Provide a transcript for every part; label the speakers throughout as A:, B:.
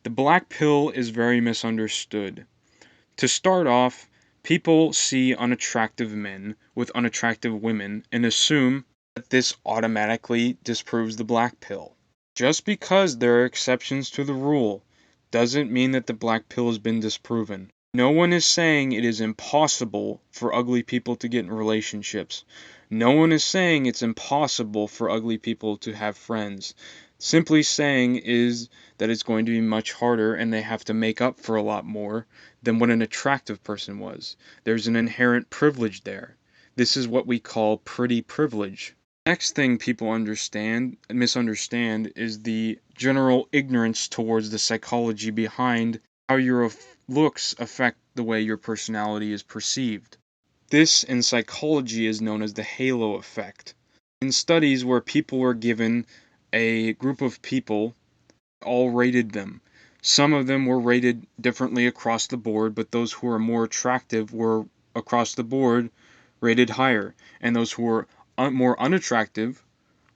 A: The black pill is very misunderstood. To start off, people see unattractive men with unattractive women and assume that this automatically disproves the black pill. Just because there are exceptions to the rule doesn't mean that the black pill has been disproven. No one is saying it is impossible for ugly people to get in relationships. No one is saying it's impossible for ugly people to have friends. Simply saying is that it's going to be much harder and they have to make up for a lot more than what an attractive person was. There's an inherent privilege there. This is what we call pretty privilege. Next thing people misunderstand is the general ignorance towards the psychology behind how your looks affect the way your personality is perceived. This in psychology is known as the halo effect. In studies where people were given a group of people, all rated them. Some of them were rated differently across the board, but those who were more attractive were across the board rated higher, and those who were more unattractive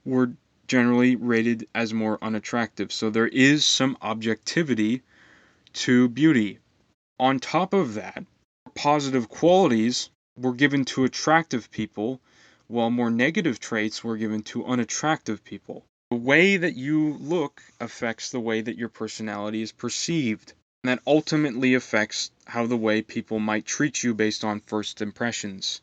A: were generally rated as more unattractive. So there is some objectivity to beauty. On top of that, positive qualities were given to attractive people, while more negative traits were given to unattractive people. The way that you look affects the way that your personality is perceived, and that ultimately affects how the way people might treat you based on first impressions.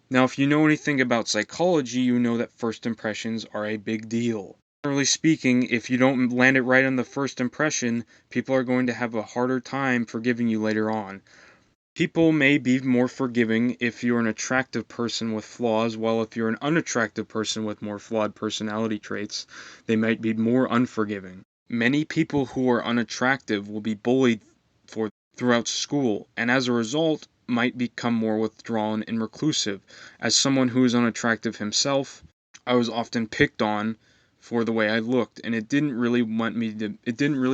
A: Now, if you know anything about psychology, you know that first impressions are a big deal. Generally speaking, if you don't land it right on the first impression, people are going to have a harder time forgiving you later on. People may be more forgiving if you're an attractive person with flaws, while if you're an unattractive person with more flawed personality traits, they might be more unforgiving. Many people who are unattractive will be bullied throughout school, and as a result, might become more withdrawn and reclusive. As someone who is unattractive himself, I was often picked on for the way I looked, and it didn't really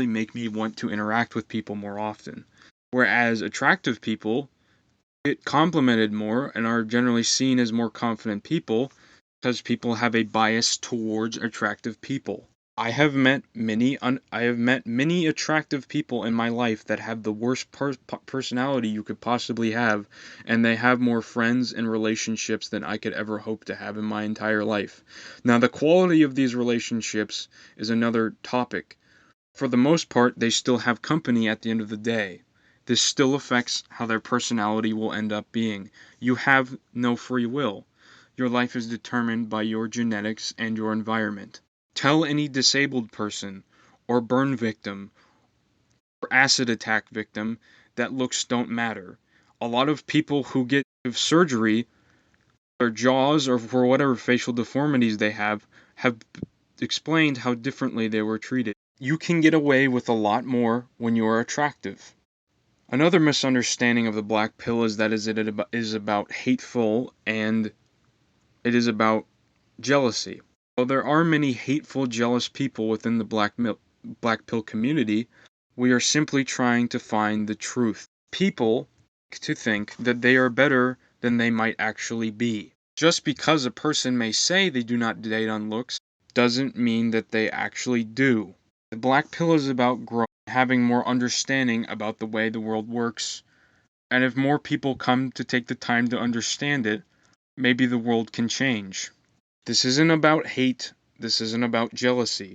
A: make me want to interact with people more often. Whereas attractive people get complimented more and are generally seen as more confident people because people have a bias towards attractive people. I have met many attractive people in my life that have the worst personality you could possibly have, and they have more friends and relationships than I could ever hope to have in my entire life. Now, the quality of these relationships is another topic. For the most part, they still have company at the end of the day. This still affects how their personality will end up being. You have no free will. Your life is determined by your genetics and your environment. Tell any disabled person, or burn victim, or acid attack victim that looks don't matter. A lot of people who get surgery, their jaws, or for whatever facial deformities they have explained how differently they were treated. You can get away with a lot more when you are attractive. Another misunderstanding of the black pill is that it is about hateful and it is about jealousy. While there are many hateful, jealous people within the black pill community, we are simply trying to find the truth. People like to think that they are better than they might actually be. Just because a person may say they do not date on looks doesn't mean that they actually do. The black pill is about growth, having more understanding about the way the world works, and if more people come to take the time to understand it, maybe the world can change. This isn't about hate, this isn't about jealousy.